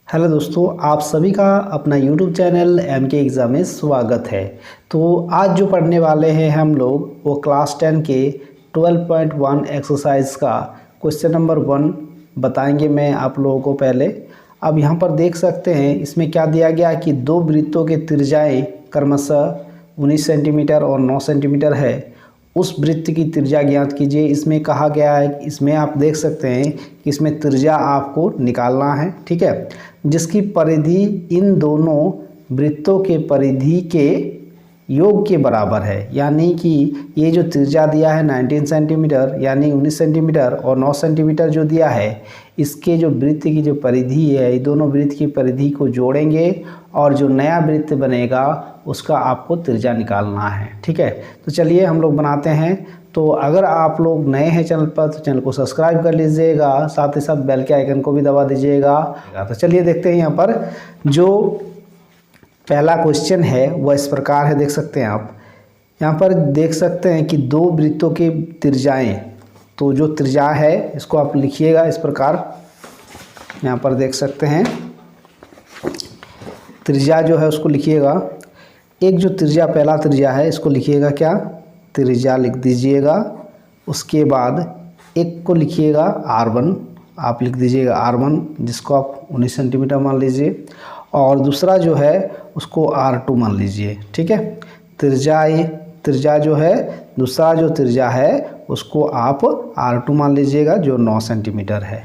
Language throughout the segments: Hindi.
हेलो दोस्तों, आप सभी का अपना यूट्यूब चैनल MK एग्ज़ाम में स्वागत है। तो आज जो पढ़ने वाले हैं हम लोग वो क्लास 10 के 12.1 एक्सरसाइज का क्वेश्चन नंबर 1 बताएंगे मैं आप लोगों को। पहले अब यहाँ पर देख सकते हैं इसमें क्या दिया गया कि दो वृत्तों के त्रिज्याएं क्रमशः 19 सेंटीमीटर और 9 सेंटीमीटर है। उस वृत्त की त्रिज्या ज्ञात कीजिए। इसमें कहा गया है, इसमें आप देख सकते हैं कि इसमें त्रिज्या आपको निकालना है, ठीक है, जिसकी परिधि इन दोनों वृत्तों के परिधि के योग के बराबर है। यानी कि ये जो त्रिज्या दिया है 19 सेंटीमीटर यानी 19 सेंटीमीटर और 9 सेंटीमीटर जो दिया है, इसके जो वृत्त की जो परिधि है, ये दोनों वृत्त की परिधि को जोड़ेंगे और जो नया वृत्त बनेगा उसका आपको त्रिज्या निकालना है, ठीक है। तो चलिए हम लोग बनाते हैं। तो अगर आप लोग नए हैं चैनल पर तो चैनल को सब्सक्राइब कर लीजिएगा, साथ ही साथ बेल के आइकन को भी दबा दीजिएगा। तो चलिए देखते हैं यहाँ पर जो पहला क्वेश्चन है वह इस प्रकार है, देख सकते हैं आप। यहाँ पर देख सकते हैं कि दो वृत्तों के त्रिज्याएं, तो जो त्रिज्या है इसको आप लिखिएगा इस प्रकार। यहाँ पर देख सकते हैं त्रिज्या जो है उसको लिखिएगा। एक जो त्रिज्या पहला त्रिज्या है इसको लिखिएगा क्या, त्रिज्या लिख दीजिएगा। उसके बाद एक को लिखिएगा R1, आप लिख दीजिएगा R1 जिसको आप 19 सेंटीमीटर मान लीजिए, और दूसरा जो है उसको R2 मान लीजिए, ठीक है। त्रिज्या जो है, दूसरा जो त्रिज्या है उसको आप R2 मान लीजिएगा जो 9 सेंटीमीटर है।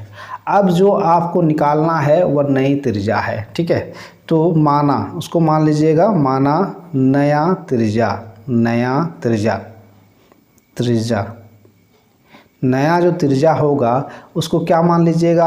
अब जो आपको निकालना है वह नई त्रिज्या है, ठीक है। तो माना उसको मान लीजिएगा, माना नया नया जो त्रिज्या होगा उसको क्या मान लीजिएगा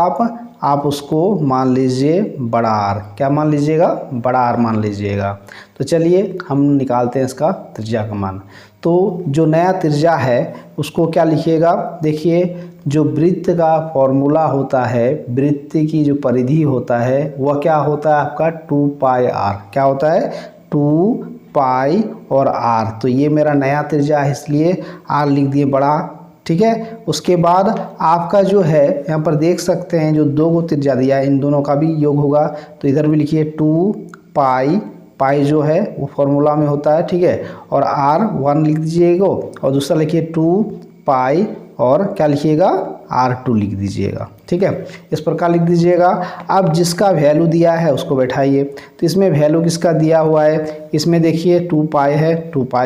आप उसको मान लीजिए बड़ा R। क्या मान लीजिएगा, बड़ा R मान लीजिएगा। तो चलिए हम निकालते हैं इसका त्रिज्या का मान। तो जो नया त्रिज्या है उसको क्या लिखिएगा, देखिए जो वृत्त का फॉर्मूला होता है, वृत्त की जो परिधि होता है वह क्या होता है आपका 2 पाई R। क्या होता है 2 पाई और R। तो ये मेरा नया त्रिज्या है इसलिए R लिख दिए बड़ा, ठीक है। उसके बाद आपका जो है यहाँ पर देख सकते हैं जो दो को त्रिज्या दिया है इन दोनों का भी योग होगा, तो इधर भी लिखिए 2 पाई जो है वो फॉर्मूला में होता है, ठीक है, और R1 लिख दीजिएगा, और दूसरा लिखिए 2 पाई और क्या लिखिएगा R2 लिख दीजिएगा, ठीक है, इस प्रकार लिख दीजिएगा। अब जिसका वैल्यू दिया है उसको बैठाइए। तो इसमें वैल्यू किसका दिया हुआ है, इसमें देखिए 2 पाई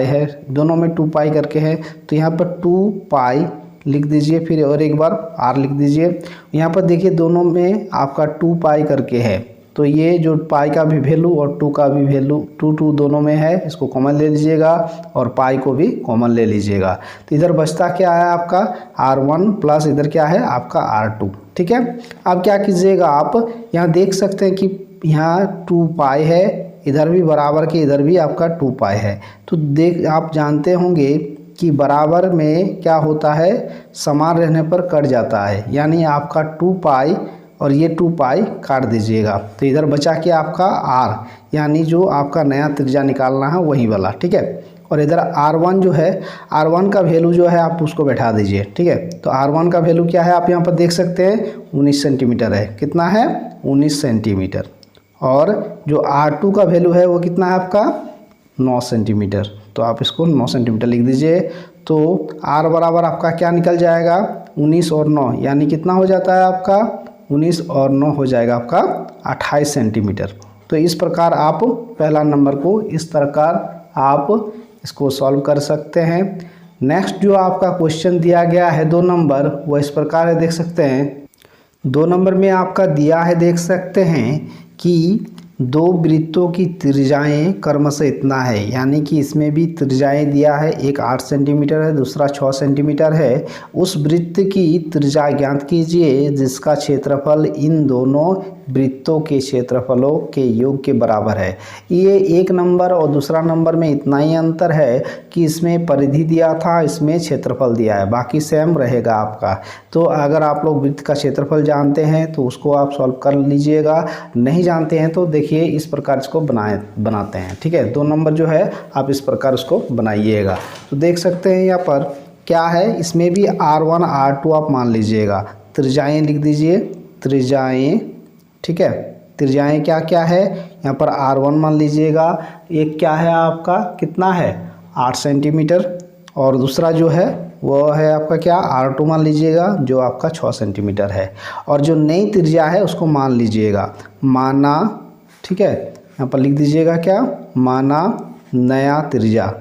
है, दोनों में 2 पाई करके है, तो यहाँ पर 2 पाई लिख दीजिए, फिर और एक बार R लिख दीजिए। यहाँ पर देखिए दोनों में आपका 2 पाई करके है, तो ये जो पाई का भी वैल्यू और 2 का भी वैल्यू 2 दोनों में है, इसको कॉमन ले लीजिएगा और पाई को भी कॉमन ले लीजिएगा। तो इधर बचता क्या है आपका R1 प्लस इधर क्या है आपका R2, ठीक है। अब क्या कीजिएगा, आप यहाँ देख सकते हैं कि यहाँ 2 पाई है, इधर भी बराबर के इधर भी आपका 2 पाई है। तो देख आप जानते होंगे कि बराबर में क्या होता है, समान रहने पर कट जाता है, यानी आपका 2 पाई और ये 2 पाई काट दीजिएगा। तो इधर बचा के आपका R, यानी जो आपका नया त्रिज्या निकालना है वही वाला, ठीक है। और इधर R1 जो है, R1 का वैल्यू जो है आप उसको बैठा दीजिए, ठीक है। तो R1 का वैल्यू क्या है आप यहाँ पर देख सकते हैं 19 सेंटीमीटर है। कितना है 19 सेंटीमीटर। और जो R2 का वैल्यू है वो कितना है आपका 9 सेंटीमीटर। तो आप इसको 9 सेंटीमीटर लिख दीजिए। तो R बराबर आपका क्या निकल जाएगा 19 और 9, यानी कितना हो जाता है आपका 19 और 9 हो जाएगा आपका 28 सेंटीमीटर। तो इस प्रकार आप पहला नंबर को इस प्रकार आप इसको सॉल्व कर सकते हैं। नेक्स्ट जो आपका क्वेश्चन दिया गया है 2 नंबर, वो इस प्रकार है, देख सकते हैं 2 नंबर में आपका दिया है, देख सकते हैं कि दो वृत्तों की त्रिज्याएं क्रमशः इतना है, यानी कि इसमें भी त्रिज्याएं दिया है, एक 8 सेंटीमीटर है, दूसरा 6 सेंटीमीटर है। उस वृत्त की त्रिज्या ज्ञात कीजिए जिसका क्षेत्रफल इन दोनों वृत्तों के क्षेत्रफलों के योग के बराबर है। ये एक नंबर और दूसरा नंबर में इतना ही अंतर है कि इसमें परिधि दिया था, इसमें क्षेत्रफल दिया है, बाकी सेम रहेगा आपका। तो अगर आप लोग वृत्त का क्षेत्रफल जानते हैं तो उसको आप सॉल्व कर लीजिएगा, नहीं जानते हैं तो देखिए इस प्रकार इसको बनाते हैं, ठीक है। 2 नंबर जो है आप इस प्रकार उसको बनाइएगा। तो देख सकते हैं यहाँ पर क्या है, इसमें भी R1 R2 आप मान लीजिएगा, त्रिज्याएं लिख दीजिए, त्रिज्याएं, ठीक है, त्रिज्याएं क्या क्या है, यहाँ पर R1 मान लीजिएगा, एक क्या है आपका, कितना है 8 सेंटीमीटर, और दूसरा जो है वो है आपका क्या R2 मान लीजिएगा जो आपका 6 सेंटीमीटर है। और जो नई त्रिज्या है उसको मान लीजिएगा, माना, ठीक है, यहाँ पर लिख दीजिएगा क्या, माना नया त्रिज्या,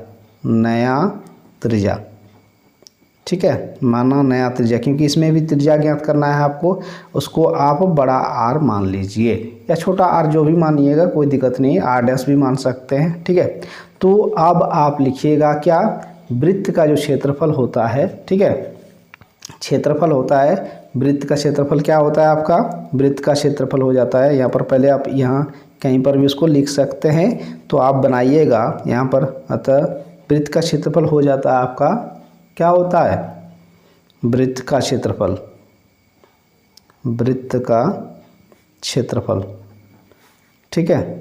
नया त्रिज्या, ठीक है, माना नया त्रिज्या, क्योंकि इसमें भी त्रिज्या ज्ञात करना है आपको, उसको आप बड़ा R मान लीजिए या छोटा r जो भी मानिएगा, कोई दिक्कत नहीं है, R' भी मान सकते हैं, ठीक है। तो अब आप लिखिएगा क्या, वृत्त का जो क्षेत्रफल होता है, ठीक है, क्षेत्रफल होता है, वृत्त का क्षेत्रफल क्या होता है आपका, वृत्त का क्षेत्रफल हो जाता है, यहाँ पर पहले आप यहाँ कहीं पर भी उसको लिख सकते हैं, तो आप बनाइएगा यहाँ पर, अतः वृत्त का क्षेत्रफल हो जाता है आपका, क्या होता है, वृत्त का क्षेत्रफल, वृत्त का क्षेत्रफल, ठीक है,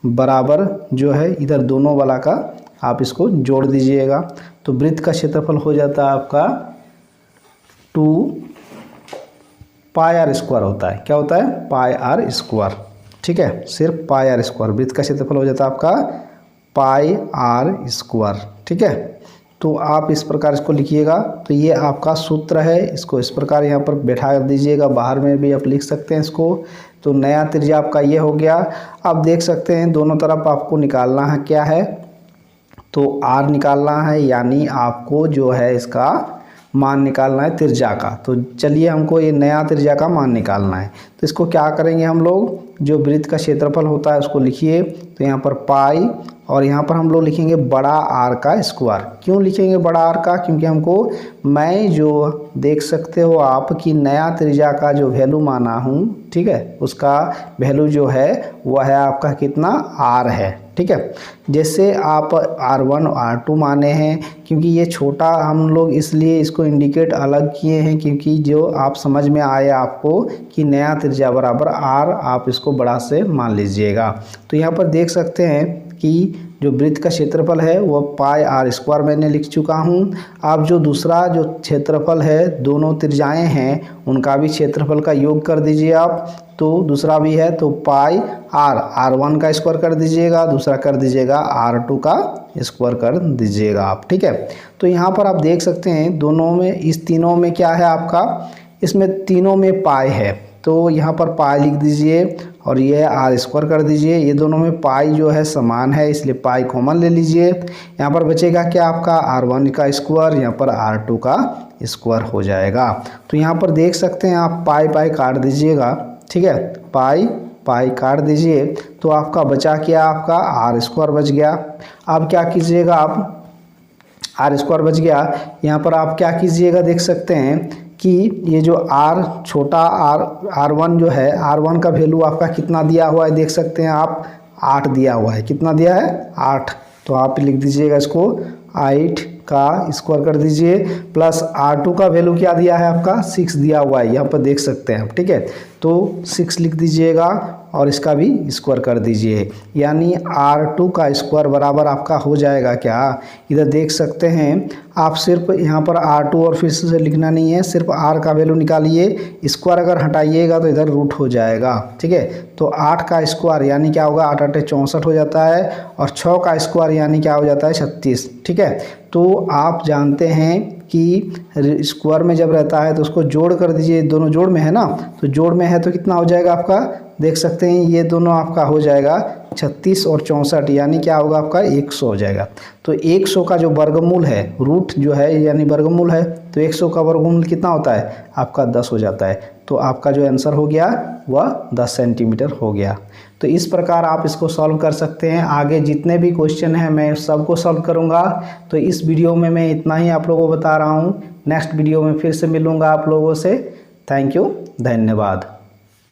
बराबर जो है इधर दोनों वाला का आप इसको जोड़ दीजिएगा, तो वृत्त का क्षेत्रफल हो जाता है आपका 2 पाई r स्क्वायर होता है, क्या होता है, पाई r स्क्वायर, ठीक है, सिर्फ पाई r स्क्वायर, वृत्त का क्षेत्रफल हो जाता है आपका पाई r स्क्वायर, ठीक है। तो आप इस प्रकार इसको लिखिएगा, तो ये आपका सूत्र है, इसको इस प्रकार यहाँ पर बैठा दीजिएगा, बाहर में भी आप लिख सकते हैं इसको। तो नया त्रिज्या आपका ये हो गया। आप देख सकते हैं दोनों तरफ आपको निकालना है क्या है, तो r निकालना है, यानी आपको जो है इसका मान निकालना है त्रिज्या का। तो चलिए हमको ये नया त्रिज्या का मान निकालना है, तो इसको क्या करेंगे हम लोग, जो वृत्त का क्षेत्रफल होता है उसको लिखिए, तो यहाँ पर पाई, और यहाँ पर हम लोग लिखेंगे बड़ा R का स्क्वायर। क्यों लिखेंगे बड़ा R का, क्योंकि हमको, मैं जो देख सकते हो आप कि नया त्रिज्या का जो वैल्यू माना हूँ, ठीक है, उसका वैल्यू जो है वह है आपका कितना, R है, ठीक है। जैसे आप R1 R2 माने हैं, क्योंकि ये छोटा हम लोग इसलिए इसको इंडिकेट अलग किए हैं, क्योंकि जो आप समझ में आए आपको कि नया त्रिज्या बराबर R, आप इसको बड़ा से मान लीजिएगा। तो यहाँ पर देख सकते हैं कि जो वृत्त का क्षेत्रफल है वह पाई r स्क्वायर मैंने लिख चुका हूँ। आप जो दूसरा जो क्षेत्रफल है, दोनों त्रिज्याएं हैं उनका भी क्षेत्रफल का योग कर दीजिए आप, तो दूसरा भी है, तो पाई R1 का स्क्वायर कर दीजिएगा, दूसरा कर दीजिएगा R2 का स्क्वायर कर दीजिएगा आप, ठीक है। तो यहाँ पर आप देख सकते हैं दोनों में, इस तीनों में क्या है आपका, इसमें तीनों में पाई है, तो यहाँ पर पाई लिख दीजिए और ये R स्क्वायर कर दीजिए। ये दोनों में पाई जो है समान है, इसलिए पाई कॉमन ले लीजिए। यहाँ पर बचेगा क्या आपका R1 का स्क्वायर, यहाँ पर R2 का स्क्वायर हो जाएगा। तो यहाँ पर देख सकते हैं आप पाई पाई काट दीजिएगा, ठीक है, पाई पाई काट दीजिए, तो आपका बचा क्या, आपका R स्क्वायर बच गया। अब क्या कीजिएगा आप, R स्क्वायर बच गया, यहाँ पर आप क्या कीजिएगा, देख सकते हैं कि ये जो R छोटा R1 जो है, R1 का वैल्यू आपका कितना दिया हुआ है, देख सकते हैं आप 8 दिया हुआ है, कितना दिया है 8, तो आप लिख दीजिएगा इसको 8 का स्क्वायर कर दीजिए, प्लस R2 का वैल्यू क्या दिया है आपका 6 दिया हुआ है, यहाँ पर देख सकते हैं आप, ठीक है, तो 6 लिख दीजिएगा और इसका भी स्क्वायर कर दीजिए, यानी R2 का स्क्वायर बराबर आपका हो जाएगा क्या, इधर देख सकते हैं आप, सिर्फ यहाँ पर R2 और फिर से लिखना नहीं है, सिर्फ R का वैल्यू निकालिए, स्क्वायर अगर हटाइएगा तो इधर रूट हो जाएगा, ठीक है। तो 8 का स्क्वायर यानी क्या होगा, 8 8 64 हो जाता है, और 6 का स्क्वायर यानी क्या हो जाता है 36, ठीक है। तो आप जानते हैं कि स्क्वायर में जब रहता है तो उसको जोड़ कर दीजिए, दोनों जोड़ में है ना, तो जोड़ में है तो कितना हो जाएगा आपका, देख सकते हैं ये दोनों आपका हो जाएगा 36 और 64, यानी क्या होगा आपका 100 हो जाएगा। तो 100 का जो वर्गमूल है, रूट जो है यानी वर्गमूल है, तो 100 का वर्गमूल कितना होता है आपका 10 हो जाता है। तो आपका जो आंसर हो गया वह 10 सेंटीमीटर हो गया। तो इस प्रकार आप इसको सॉल्व कर सकते हैं। आगे जितने भी क्वेश्चन हैं मैं सबको सॉल्व करूंगा। तो इस वीडियो में मैं इतना ही आप लोगों को बता रहा हूं। नेक्स्ट वीडियो में फिर से मिलूंगा आप लोगों से। थैंक यू, धन्यवाद।